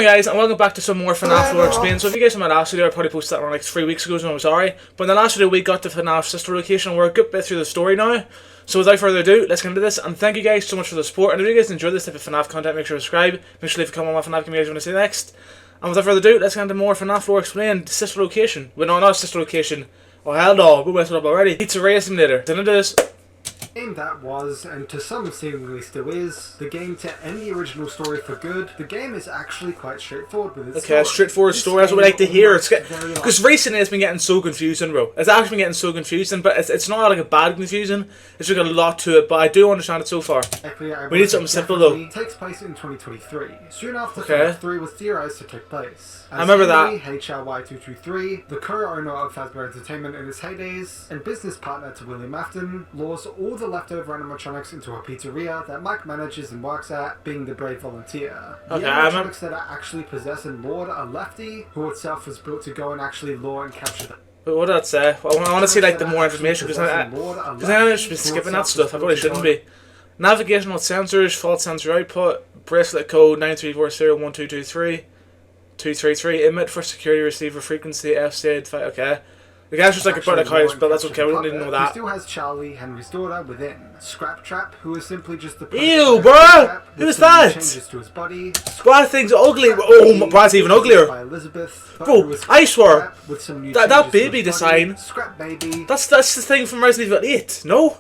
guys, and welcome back to some more FNAF Lore Explained. So if you guys remember last video, I probably posted that around like 3 weeks ago, so I'm sorry. But in the last video we got to FNAF Sister Location, and we're a good bit through the story now. So without further ado, let's get into this, and thank you guys so much for the support. And if you guys enjoy this type of FNAF content, make sure to subscribe, make sure to leave a comment on what FNAF game you guys want to see next. And without further ado, let's get into more FNAF Lore Explained, Sister Location. Well, no, not Sister Location. Oh hell no, we messed it up already. Pizzeria Simulator. Didn't do this. Game that was, and to some seemingly still is, the game to end the original story for good. The game is actually quite straightforward with its story. Straightforward story, that's what we like to hear. Because recently it's been getting so confusing, bro. It's actually been getting so confusing, but it's not like a bad confusing. It's just got a lot to it, but I do understand it so far. We need something simple though. It takes place in 2023, soon after FNAF 3 was theorized to take place. I remember that. HLY223, the co-owner of Fazbear Entertainment in its heydays, and business partner to William Afton, lures all the leftover animatronics into a pizzeria that Mike manages and works at, being the brave volunteer. The animatronics that are actually possessed and lured are Lefty, who itself was built to go and actually lure and capture them. But what did that say? I want to see like the more information, because I should be skipping that stuff. I probably shouldn't be. Navigational sensors, fault sensor output, bracelet code 93401223, 233, emit for security receiver frequency, F state, okay. The guy's just like about like how it's built, that's okay, we don't need to know that. He still has Charlie, Henry's daughter, within. Scrap Trap, who is simply just the ew, bro! Who is that? Changes to his body. That thing's ugly. Oh, my brad's even uglier. Bro, I swear, that baby design, Scrap Baby. That's the thing from Resident Evil 8, no?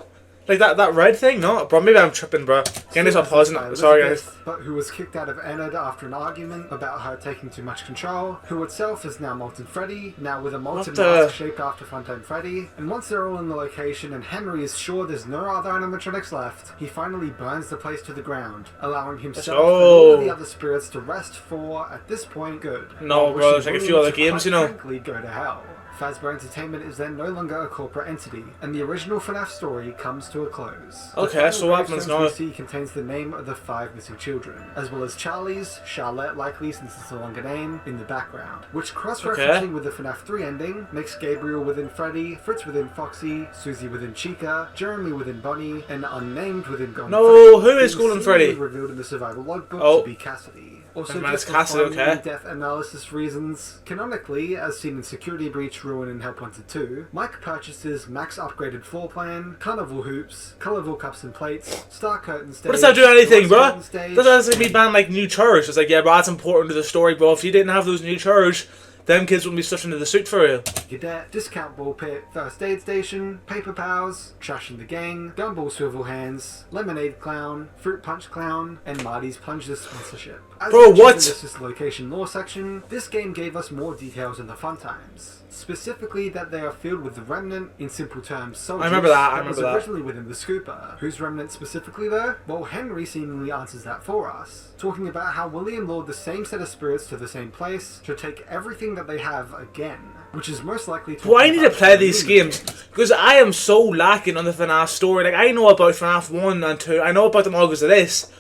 Like that red thing? No, bro, maybe I'm tripping, bro. Again, this I'm pausing. Sorry, guys. But who was kicked out of Enid after an argument about her taking too much control, who itself is now Molten Freddy, now with a molten mask shaped after Funtime Freddy. And once they're all in the location and Henry is sure there's no other animatronics left, he finally burns the place to the ground, allowing himself and all of the other spirits to rest for, at this point, good. No, bro, there's like a few other games, you know. Frankly, go to hell. Fazbear Entertainment is then no longer a corporate entity, and the original FNAF story comes to a close. Okay, so what happens now? The we see contains the name of the 5 missing children, as well as Charlie's, Charlotte likely since it's a longer name, in the background, which cross-referencing with the FNAF 3 ending makes Gabriel within Freddy, Fritz within Foxy, Susie within Chica, Jeremy within Bonnie, and Unnamed within Golden No, who is Golden Freddy? Revealed in the survival logbook to be Cassidy. Also, just for death analysis reasons, canonically, as seen in Security Breach, Ruin, and Help Wanted 2, Mike purchases max upgraded floor plan, carnival hoops, colorful cups and plates, star curtain stage. What does that do anything, bro? That's like me ban like new chairs. It's like, yeah, bro, that's important to the story, bro. If you didn't have those new chairs, them kids wouldn't be stuffed into the suit for you. Cadet, discount ball pit, first aid station, paper pals, trash in the gang, gumball swivel hands, lemonade clown, fruit punch clown, and Marty's plunge this sponsorship. As bro, what? This is location lore section. This game gave us more details in the fun times. Specifically that they are filled with the remnant, in simple terms, soldiers. I remember that. I remember that. Originally within the Scooper. Whose remnant specifically though? Well, Henry seemingly answers that for us, talking about how William lured the same set of spirits to the same place to take everything that they have again, which is most likely to. Well, I need to play these games because I am so lacking on the FNAF story. Like, I know about FNAF 1 and 2, I know about them all because of this,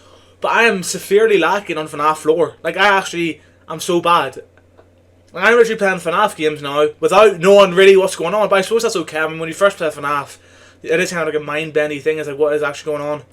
but I am severely lacking on FNAF lore. Like, I'm so bad. Like, I'm literally playing FNAF games now without knowing really what's going on, but I suppose that's okay. I mean, when you first play FNAF, it is kind of like a mind-bending thing. It's like, what is actually going on?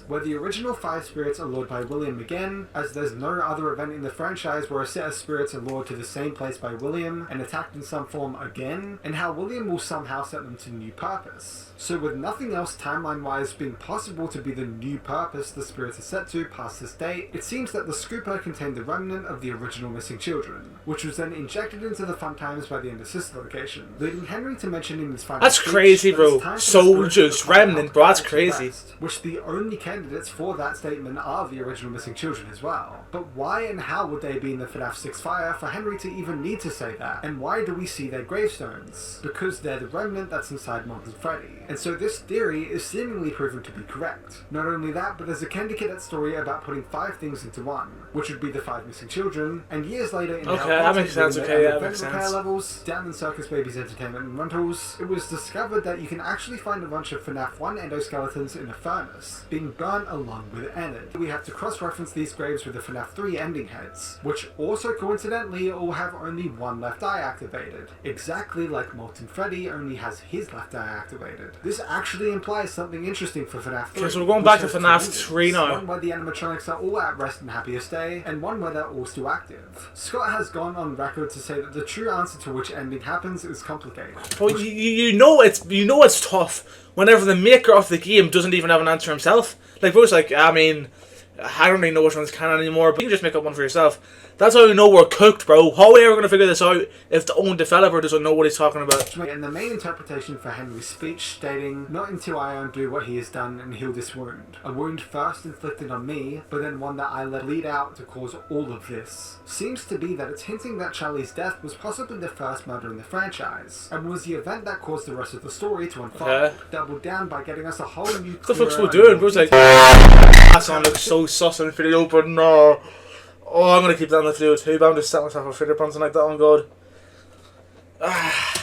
Where the original 5 spirits are lured by William again, as there's no other event in the franchise where a set of spirits are lured to the same place by William and attacked in some form again, and how William will somehow set them to new purpose. So with nothing else timeline-wise being possible to be the new purpose the spirits are set to past this date, it seems that the Scooper contained the remnant of the original missing children, which was then injected into the fun times by the end of Sister Location, leading Henry to mention in his final That's speech crazy, that bro. Soldiers, remnant, bro, that's crazy. Which the only candidates for that statement are the original missing children as well. But why and how would they be in the FNAF 6 fire for Henry to even need to say that? And why do we see their gravestones? Because they're the remnant that's inside Molten Freddy. And so this theory is seemingly proven to be correct. Not only that, but there's a Candy Cadet story about putting 5 things into one, which would be the 5 missing children, and years later in that makes sense, that makes sense. levels, down in Circus Baby's Entertainment and Rentals, it was discovered that you can actually find a bunch of FNAF 1 endoskeletons in a furnace, being burnt burnt along with Enid. We have to cross-reference these graves with the FNAF 3 ending heads, which also coincidentally all have only one left eye activated, exactly like Molten Freddy only has his left eye activated. This actually implies something interesting for FNAF 3. Okay, so we're going back to FNAF 3 now. One where the animatronics are all at rest and happiest day, and one where they're all still active. Scott has gone on record to say that the true answer to which ending happens is complicated. Well, you know it's tough whenever the maker of the game doesn't even have an answer himself. Like, bro's like, I mean, I don't really know which one's canon anymore, but you can just make up one for yourself. That's how you know we're cooked, bro. How are we ever going to figure this out if the own developer doesn't know what he's talking about? And the main interpretation for Henry's speech stating, "Not until I undo what he has done and heal this wound. A wound first inflicted on me, but then one that I let bleed out to cause all of this." Seems to be that it's hinting that Charlie's death was possibly the first murder in the franchise, and was the event that caused the rest of the story to unfold. Okay. Doubled down by getting us a whole new... What the fuck's we doing? Bro's like, that song looks so sus and video, but no. Oh, I'm going to keep that on the video too, but I'm just setting myself a Freddy bouncing like that on God.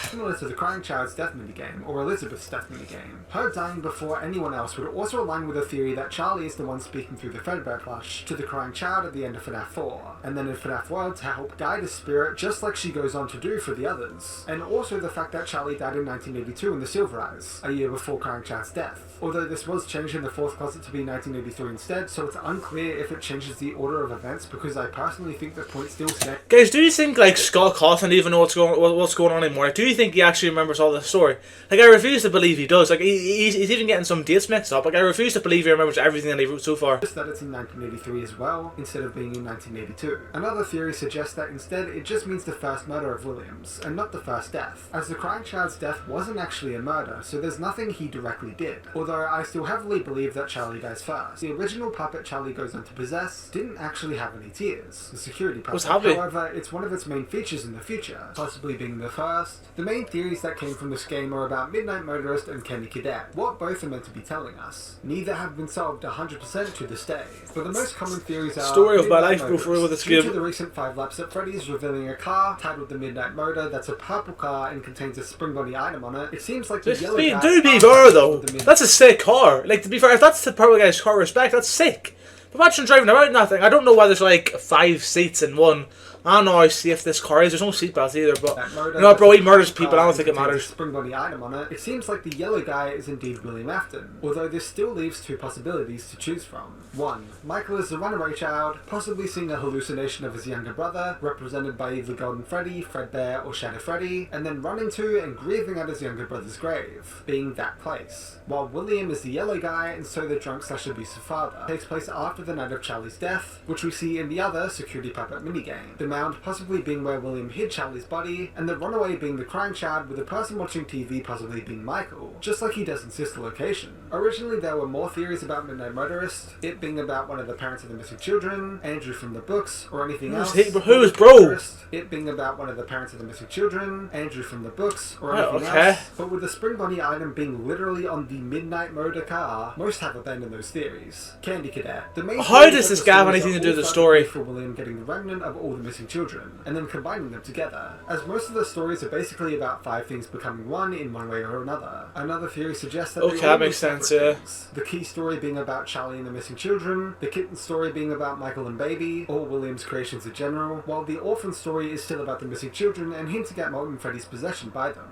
Similar to the Crying Child's death minigame, or Elizabeth's death minigame. Her dying before anyone else would also align with the theory that Charlie is the one speaking through the Fredbear plush to the Crying Child at the end of FNAF 4, and then in FNAF World to help guide his spirit just like she goes on to do for the others. And also the fact that Charlie died in 1982 in the Silver Eyes, a year before Crying Child's death. Although this was changed in the fourth closet to be 1983 instead, so it's unclear if it changes the order of events, because I personally think the point still stands. Guys, do you think like Scott Cawthon even know what's going on anymore? Like, do you think he actually remembers all this story? Like, I refuse to believe he does. Like, he's even getting some dates mixed up. Like, I refuse to believe he remembers everything that he wrote so far. Just that it's in 1983 as well, instead of being in 1982. Another theory suggests that instead it just means the first murder of Williams, and not the first death, as the Crying Child's death wasn't actually a murder, so there's nothing he directly did. Although I still heavily believe that Charlie dies first. The original puppet Charlie goes on to possess didn't actually have any tears, the security puppet. However, it's one of its main features in the future, possibly being the first. The main theories that came from this game are about Midnight Motorist and Candy Cadet, what both are meant to be telling us. Neither have been solved 100% to this day, but the most common theories are story of my life go through with this game. Due to the recent 5 laps at Freddy's revealing a car titled the Midnight Motor that's a purple car and contains a Spring Bunny item on it, it seems like the yellow guy... Do be fair though, that's a sick car. Like, to be fair, if that's the purple guy's car respect, that's sick. But imagine driving around that thing. I don't know why there's like 5 seats in one. I don't know how safe this car is. There's no seatbelts either, but you know, bro, he murders people. I don't think it matters. Spring Bunny item on it. It seems like the yellow guy is indeed William Afton, although this still leaves 2 possibilities to choose from. 1. Michael is the runaway child, possibly seeing a hallucination of his younger brother, represented by either Golden Freddy, Fredbear, or Shadow Freddy, and then running to and grieving at his younger brother's grave, being that place. While William is the yellow guy, and so the drunk/abusive father. It takes place after the night of Charlie's death, which we see in the other security puppet minigame. The mound possibly being where William hid Charlie's body, and the runaway being the Crying Child, with the person watching TV possibly being Michael, just like he does in Sister Location. Originally there were more theories about Midnight Motorist, it being about one of the parents of the missing children, Andrew from the books, or anything else. Who is bro? It being about one of the parents of the missing children, Andrew from the books, or anything else. But with the Spring Bunny item being literally on the Midnight Motor car, most have abandoned those theories. Candy Cadet. The main How does this guy have anything to do with the story? For William getting the remnant of all the missing children, and then combining them together, as most of the stories are basically about 5 things becoming one in one way or another. Another theory suggests that that makes sense, yeah. The key story being about Charlie and the missing children, the kitten story being about Michael and Baby, or William's creations in general, while the orphan story is still about the missing children and hinting at Molten Freddy's possession by them.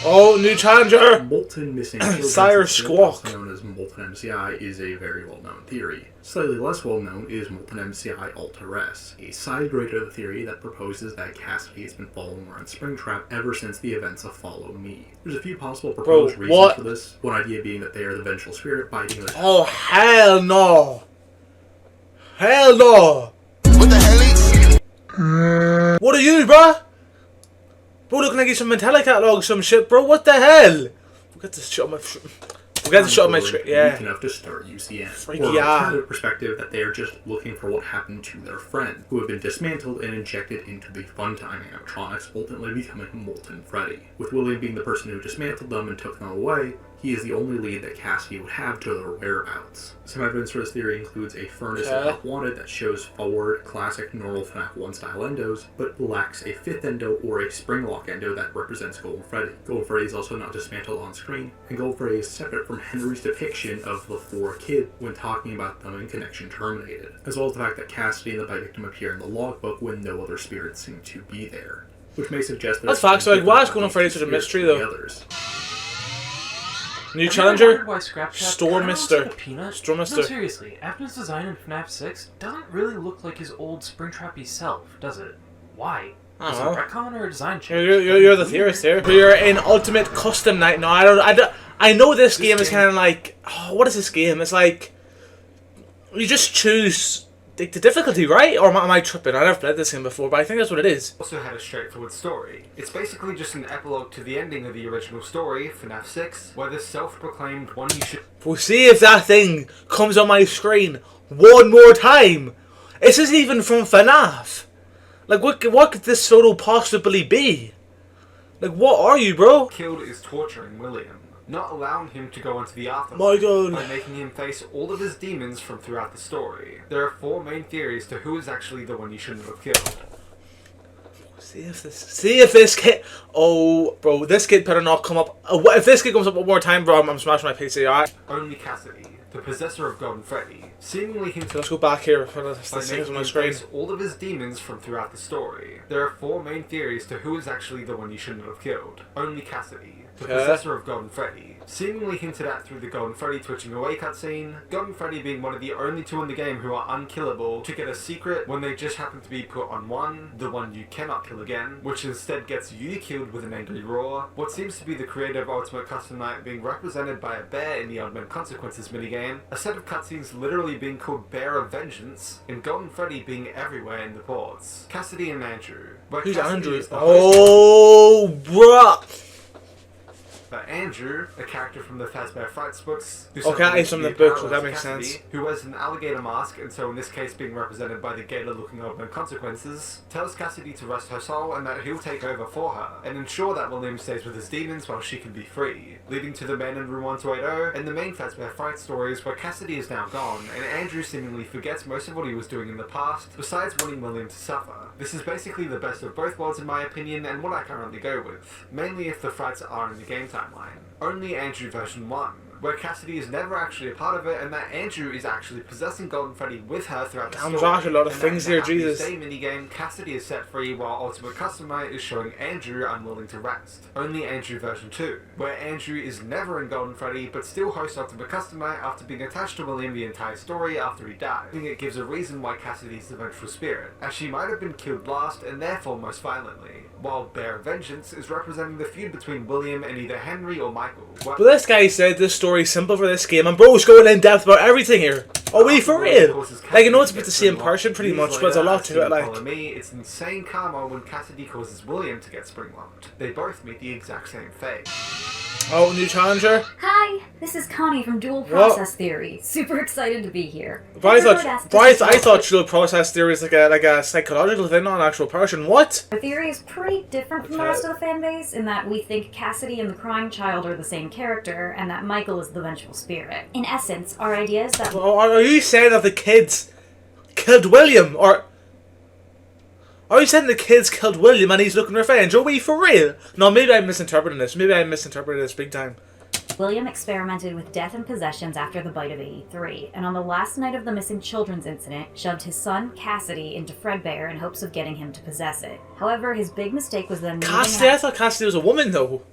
Oh, new challenger! Molten Missing Children, Sire Squawk, also known as Molten MCI, is a very well-known theory. Slightly less well-known is Molten MCI Alter-S, a side grade of the theory that proposes that Cassidy has been following around Springtrap ever since the events of Follow Me. There's a few possible proposed reasons for this, one idea being that they are the vengeful spirit biting us. Oh, hell no! Hell no! What the hell? What are you, bruh? Bro, looking like he's some Metallic catalog, some shit, bro. What the hell? We'll get this shit on my screen. Yeah. Weak enough to start UCN. Freaky, or an alternative perspective that they are just looking for what happened to their friend, who have been dismantled and injected into the Funtime animatronics, ultimately becoming Molten Freddy. With William being the person who dismantled them and took them away, He is the only lead that Cassidy would have to their whereabouts. Some evidence for this theory includes a furnace in Help Wanted that shows forward, classic, normal FNAF 1 style endos, but lacks a fifth endo or a spring lock endo that represents Golden Freddy. Golden Freddy is also not dismantled on screen, and Golden Freddy is separate from Henry's depiction of the four kids when talking about them in Connection Terminated, as well as the fact that Cassidy and the bite victim appear in the logbook when no other spirits seem to be there, which may suggest that that's facts. So, like, why is Golden Freddy such a mystery, though? Others. New challenger? Storm Mister. Storm No, Mister. seriously, Afton's design in FNAF 6 doesn't really look like his old Springtrappy self, does it? Why? I Is don't it know. a retcon or a design change? You're the theorist here. You're in Ultimate Custom Night. No, I know this game is kind of like, oh, what is this game? It's like you just choose the difficulty, right? Or am I tripping? I never played this game before, but I think that's what it is. Also had a straightforward story. It's basically just an epilogue to the ending of the original story, FNAF 6, where the self-proclaimed one you should... We'll see if that thing comes on my screen one more time. This isn't even from FNAF. Like, what could this photo possibly be? Like, what are you, bro? killed is torturing William, not allowing him to go into the afterlife My God. by making him face all of his demons from throughout the story. There are 4 main theories to who is actually the one you shouldn't have killed. See if this kid... Oh, bro, this kid better not come up... if this kid comes up one more time, bro, I'm smashing my PC, alright? Only Cassidy, the possessor of Golden Freddy, seemingly hinted So let's go back here for this by thing is on making my him screen. face all of his demons from throughout the story. There are 4 main theories to who is actually the one you shouldn't have killed. Only Cassidy, the Okay. possessor of Golden Freddy, seemingly hinted at through the Golden Freddy twitching away cutscene, Golden Freddy being one of the only 2 in the game who are unkillable to get a secret when they just happen to be put on one, the one you cannot kill again, which instead gets you killed with an angry roar, what seems to be the creator of Ultimate Custom Night being represented by a bear in the Odd Man Consequences minigame, a set of cutscenes literally being called Bear of Vengeance, and Golden Freddy being everywhere in the ports. Cassidy and Andrew. Where Who's Cassidy Andrew? is the host Oh, bruh. But Andrew, a character from the Fazbear Frights books, who Okay, suffered it's from the severe books, so that paralysis makes Cassidy, sense. who wears an alligator mask, and so in this case being represented by the gator-looking Old Man Consequences, tells Cassidy to rest her soul and that he'll take over for her, and ensure that William stays with his demons while she can be free, leading to the man in room 1280, and the main Fazbear Fright stories where Cassidy is now gone, and Andrew seemingly forgets most of what he was doing in the past, besides wanting William to suffer. This is basically the best of both worlds in my opinion, and what I currently go with, mainly if the frights are in the game timeline. Only Andrew version 1, where Cassidy is never actually a part of it, and that Andrew is actually possessing Golden Freddy with her throughout the Damn, story. there's actually a lot of And things that here, in the Jesus. Day minigame, Cassidy is set free while Ultimate Custom Night is showing Andrew unwilling to rest. Only Andrew version 2, where Andrew is never in Golden Freddy but still hosts Ultimate Custom Night after being attached to William the entire story after he died. I think it gives a reason why Cassidy is the vengeful spirit, as she might have been killed last and therefore most violently, while Bear of Vengeance is representing the feud between William and either Henry or Michael. But this guy said this story's simple for this game, and bro's going in depth about everything here. Are we for real? Like, I know it's about the same person pretty much, but there's a lot to it, like. Follow me, it's insane karma when Cassidy causes William to get springlocked. They both meet the exact same fate. Oh, new challenger? Hi, this is Connie from Dual Process Theory. Super excited to be here. But I thought dual process theory is like a psychological thing, not an actual person. What? Our theory is pretty different from the rest of the fanbase in that we think Cassidy and the crying child are the same character, and that Michael is the vengeful spirit. In essence, our idea is that Are you saying that the kids killed William? Or are you saying the kids killed William and he's looking revenge? Are we for real? No, maybe I'm misinterpreting this. Maybe I misinterpreted this big time. William experimented with death and possessions after the bite of 83, and on the last night of the missing children's incident, shoved his son, Cassidy, into Fredbear in hopes of getting him to possess it. However, his big mistake was then Cassidy? I thought Cassidy was a woman, though.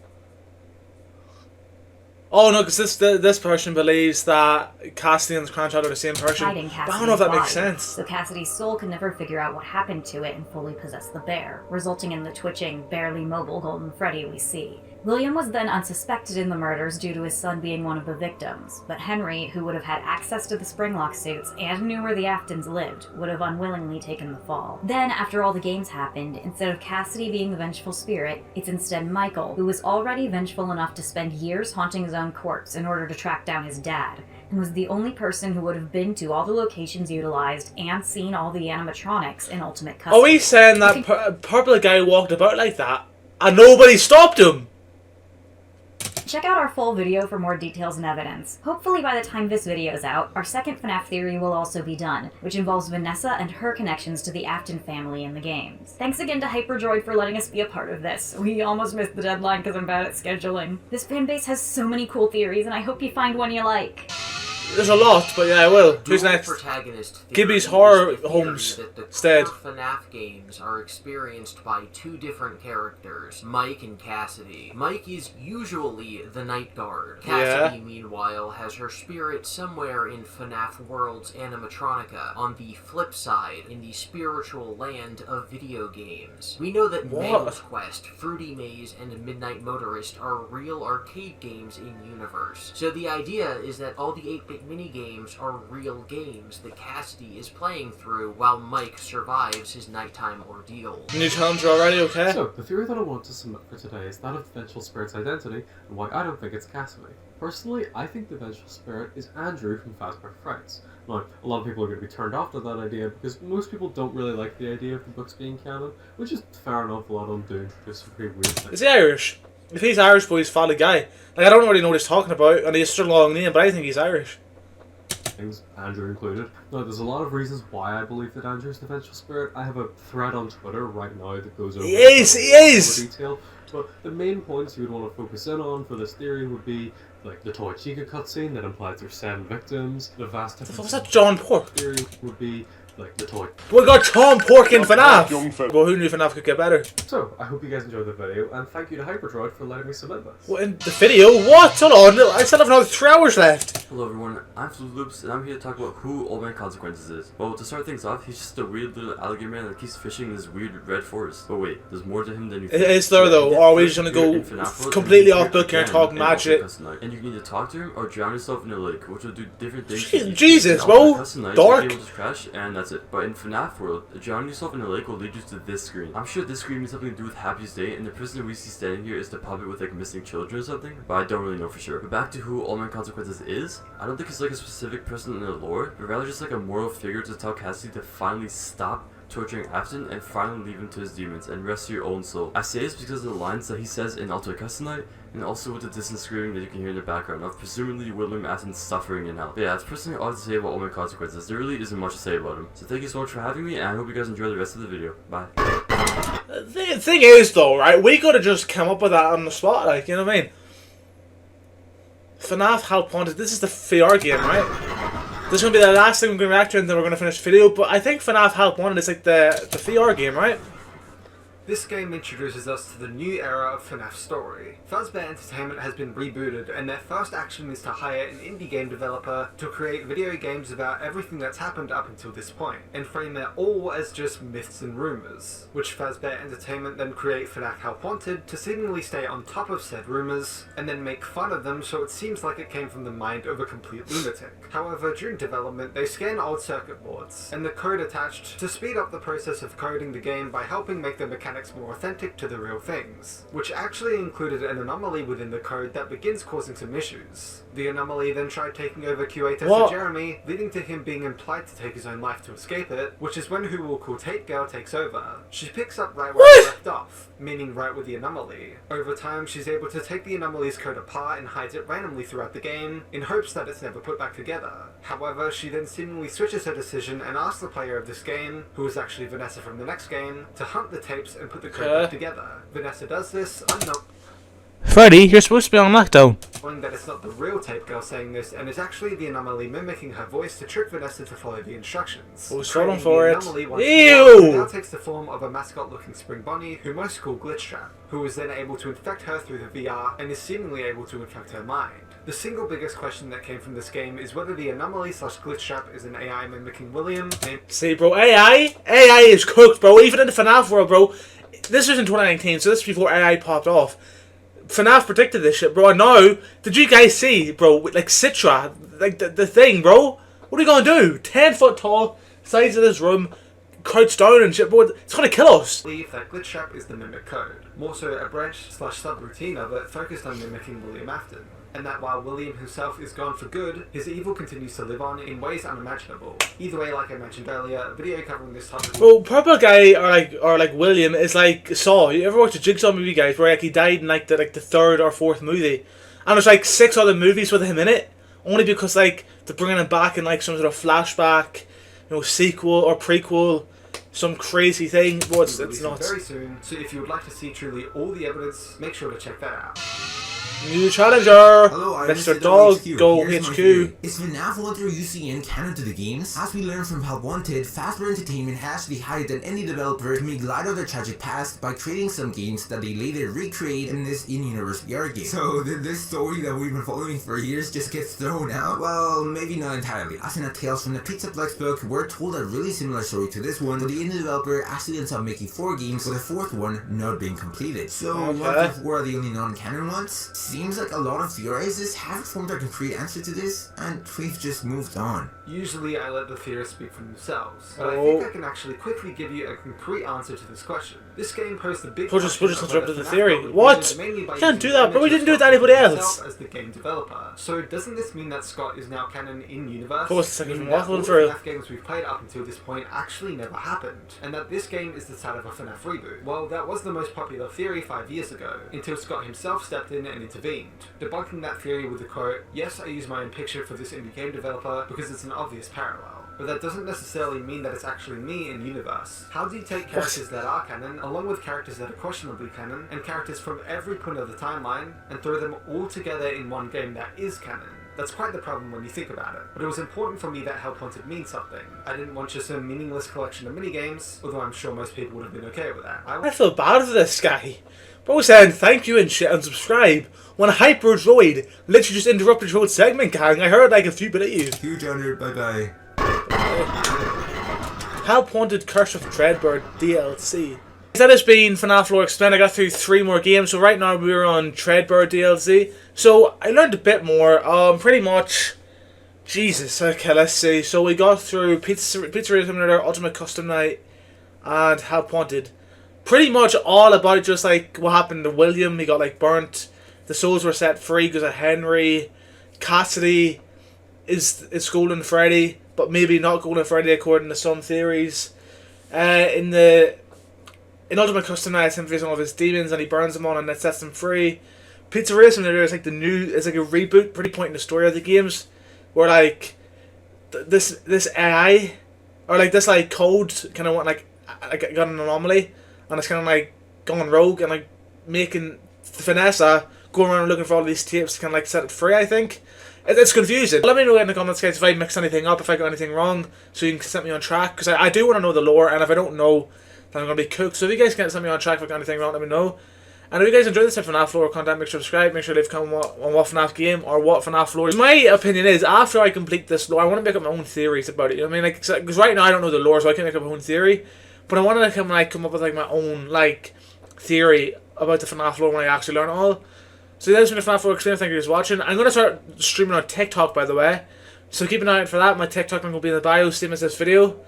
Oh no, because this person believes that Cassidy and the Crown Child are the same person. hiding But I don't know if that makes body, sense. So Cassidy's soul could never figure out what happened to it and fully possess the bear, resulting in the twitching, barely mobile Golden Freddy we see. William was then unsuspected in the murders due to his son being one of the victims, but Henry, who would have had access to the Springlock suits and knew where the Aftons lived, would have unwillingly taken the fall. Then, after all the games happened, instead of Cassidy being the vengeful spirit, it's instead Michael, who was already vengeful enough to spend years haunting his own corpse in order to track down his dad, and was the only person who would have been to all the locations utilized and seen all the animatronics in Ultimate Custom. Are we saying that purple guy walked about like that and nobody stopped him? Check out our full video for more details and evidence. Hopefully by the time this video is out, our second FNAF theory will also be done, which involves Vanessa and her connections to the Afton family in the games. Thanks again to Hyperdroid for letting us be a part of this. We almost missed the deadline because I'm bad at scheduling. This fanbase has so many cool theories, and I hope you find one you like. There's a lot, but yeah, I will. Who's Dual next? protagonist Gibby's theory Horror is the Homes theory that the instead. core FNAF games are experienced by two different characters, Mike and Cassidy. Mike is usually the night guard. Cassidy, meanwhile, has her spirit somewhere in FNAF World's animatronica, on the flip side, in the spiritual land of video games. We know that What? Manual's Quest, Fruity Maze, and Midnight Motorist are real arcade games in universe. So the idea is that all the 8-bit minigames are real games that Cassidy is playing through while Mike survives his nighttime ordeal. New challenger already, okay? So, the theory that I want to submit for today is that of the Vengeful Spirit's identity, and why I don't think it's Cassidy. Personally, I think the Vengeful Spirit is Andrew from Fazbear Frights. Now, a lot of people are going to be turned off to that idea because most people don't really like the idea of the books being canon, which is fair enough. A lot of them do just some pretty weird things. Is he Irish? If he's Irish, but he's a family guy. Like, I don't really know what he's talking about, and he's such a long name, but I think he's Irish. Things, Andrew included. Now, there's a lot of reasons why I believe that Andrew's the Vengeful Spirit. I have a thread on Twitter right now that goes over He is! more detail. But the main points you would want to focus in on for this theory would be like the Toy Chica cutscene that implies there's 7 victims. The vast difference. What's that, John Pork? Theory would be like the toy. We got John Pork in FNAF! Well, who knew FNAF could get better? So, I hope you guys enjoyed the video, and thank you to Hyperdroid for letting me submit this. What, in the video? What? Hold on, I still have another 3 hours left. Hello everyone, I'm Loops, and I'm here to talk about who Old Man Consequences is. Well, to start things off, he's just a weird little alligator man that keeps fishing in this weird red forest. But wait, there's more to him than you think. Is there though, or are we just gonna go completely off book here and talk magic? And you can either talk to him or drown yourself in a lake, which will do different things. Jesus, bro! Dark! You'll just crash, and that's it. But in FNAF World, drowning yourself in a lake will lead you to this screen. I'm sure this screen has something to do with Happiest Day, and the person we see standing here is the puppet with like missing children or something, but I don't really know for sure. But back to who Old Man Consequences is, I don't think it's like a specific person in the lore, but rather just like a moral figure to tell Cassidy to finally stop torturing Afton and finally leave him to his demons and rest your own soul. I say this because of the lines that he says in Alto Customite, and also with the distant screaming that you can hear in the background of presumably William Afton's suffering in hell. But yeah, that's personally all I have to say about Old Man Consequences. There really isn't much to say about him. So thank you so much for having me, and I hope you guys enjoy the rest of the video. Bye. The thing is though, right, we could have just come up with that on the spot, like, you know what I mean? FNAF Help Wanted, this is the VR game, right? This is going to be the last thing we're going to react to, and then we're going to finish the video, but I think FNAF Help Wanted is like the VR game, right? This game introduces us to the new era of FNAF story. Fazbear Entertainment has been rebooted, and their first action is to hire an indie game developer to create video games about everything that's happened up until this point, and frame it all as just myths and rumours, which Fazbear Entertainment then create FNAF Help Wanted to seemingly stay on top of said rumours, and then make fun of them so it seems like it came from the mind of a complete lunatic. However, during development, they scan old circuit boards, and the code attached to speed up the process of coding the game by helping make the mechanics more authentic to the real things, which actually included an anomaly within the code that begins causing some issues. The anomaly then tried taking over QA tester Jeremy, leading to him being implied to take his own life to escape it, which is when who we'll call Tate Girl takes over. She picks up right where he left off, meaning right with the anomaly. Over time, she's able to take the anomaly's code apart and hides it randomly throughout the game, in hopes that it's never put back together. However, she then seemingly switches her decision and asks the player of this game, who is actually Vanessa from the next game, to hunt the tapes and put the code back together. Vanessa does this, Freddy, you're supposed to be on lockdown. knowing that it's not the real Tape Girl saying this, and is actually the anomaly mimicking her voice to trick Vanessa to follow the instructions. Oh, scrolling for it. Ew! Now takes the form of a mascot-looking spring bunny, who most call Glitchtrap, who is then able to infect her through the VR, and is seemingly able to infect her mind. The single biggest question that came from this game is whether the anomaly / Glitchtrap is an AI mimicking William, and See, bro, AI is cooked, bro. Even in the FNAF world, bro. This was in 2019, so this is before AI popped off. FNAF predicted this shit, bro. And now, did you guys see, bro, like Citra, like the thing, bro? What are you gonna do? 10 foot tall, size of this room, crouched down and shit, bro. It's gonna kill us. believe that Glitchtrap is the mimic code, more so a branch / subroutine of it focused on mimicking William Afton. And that while William himself is gone for good, his evil continues to live on in ways unimaginable. Either way, like I mentioned earlier, a video covering this topic. Bro, Purple Guy or like William is like Saw. You ever watch a Jigsaw movie, guys, where like he died in like the 3rd or 4th movie, And there's like 6 other movies with him in it, only because like they're bringing him back in like some sort of flashback, sequel or prequel, some crazy thing. But it's not very soon. So if you would like to see truly all the evidence, make sure to check that out. New challenger, Hello, Mr. Dog, Go HQ. Is FNAF 1 through UCN canon to the games? As we learned from Help Wanted, Fazbear Entertainment has decided that any developer can make light of their tragic past by creating some games that they later recreate in this in-universe VR game. So did this story that we've been following for years just get thrown out? Well, maybe not entirely. As in a Tales from the Pizzaplex book, we're told a really similar story to this one, but the indie developer actually ends up making 4 games, with the 4th one not being completed. So what if the 4 are the only non-canon ones? Seems like a lot of theorizers haven't formed a concrete answer to this, and we've just moved on. Usually I let the theorists speak for themselves, but I think I can actually quickly give you a concrete answer to this question. This game posed a big We'll just interrupt the theory. public What? mainly by You can't using do that, the but we image didn't do it of to anybody Scott else. himself as the game developer. So doesn't this mean that Scott is now canon in universe? Of course, it's like Meaning he's that all waffling the through. FNAF games we've played up until this point actually never happened, and that this game is the start of a FNAF reboot. Well, that was the most popular theory 5 years ago, until Scott himself stepped in and intervened, debunking that theory with the quote, "Yes, I use my own picture for this indie game developer because it's an obvious parallel. But that doesn't necessarily mean that it's actually me in universe. How do you take characters that are canon, along with characters that are questionably canon, and characters from every point of the timeline, and throw them all together in one game that is canon? That's quite the problem when you think about it. But it was important for me that Help Wanted means something. I didn't want just a meaningless collection of minigames, although I'm sure most people would have been okay with that. I feel bad for this guy. Bro saying thank you and shit and subscribe when Hyper Droid literally just interrupted your whole segment, gang. I heard like a few bit of you. Huge honor, bye bye. Help Wanted Curse of Dreadbird DLC. That has been FNAF Lore Explained. I got through 3 more games, so right now we're on Dreadbird DLC. So I learned a bit more. Pretty much. Jesus. Okay, let's see. So we got through Pizzeria Simulator, Ultimate Custom Night, and Help Wanted. Pretty much all about it, just like what happened to William. He got like burnt. The souls were set free because of Henry. Cassidy is Golden Freddy, but maybe not Golden Freddy according to some theories. In Ultimate Custom Night, it's him facing all of his demons, and he burns them all, and that sets them free. Pizzeria Simulator is like it's like a reboot, pretty point in the story of the games, where like this AI or like this like code kind of went like got an anomaly, and it's kind of like going rogue and like making Vanessa go around looking for all these tapes to kind of like set it free. I think it's confusing. Let me know in the comments, guys, if I mixed anything up, if I got anything wrong, so you can set me on track, because I do want to know the lore, and if I don't know, then I'm going to be cooked. So if you guys can set me on track if I got anything wrong, let me know. And if you guys enjoyed this type of FNAF lore content, make sure to subscribe, make sure to leave a comment on what FNAF game or what FNAF lore is. My opinion is, after I complete this lore, I want to make up my own theories about it. You know what I mean? Like, because right now I don't know the lore, so I can't make up my own theory. But I want to come up with like my own like theory about the FNAF lore when I actually learn it all. So that's been the FNAF lore Explained. Thank you for watching. I'm going to start streaming on TikTok, by the way. So keep an eye out for that. My TikTok link will be in the bio, same as this video.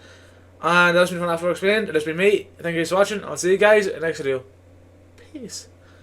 And that's been FNAF lore Explained. It has been me. Thank you for watching. I'll see you guys in the next video. Peace.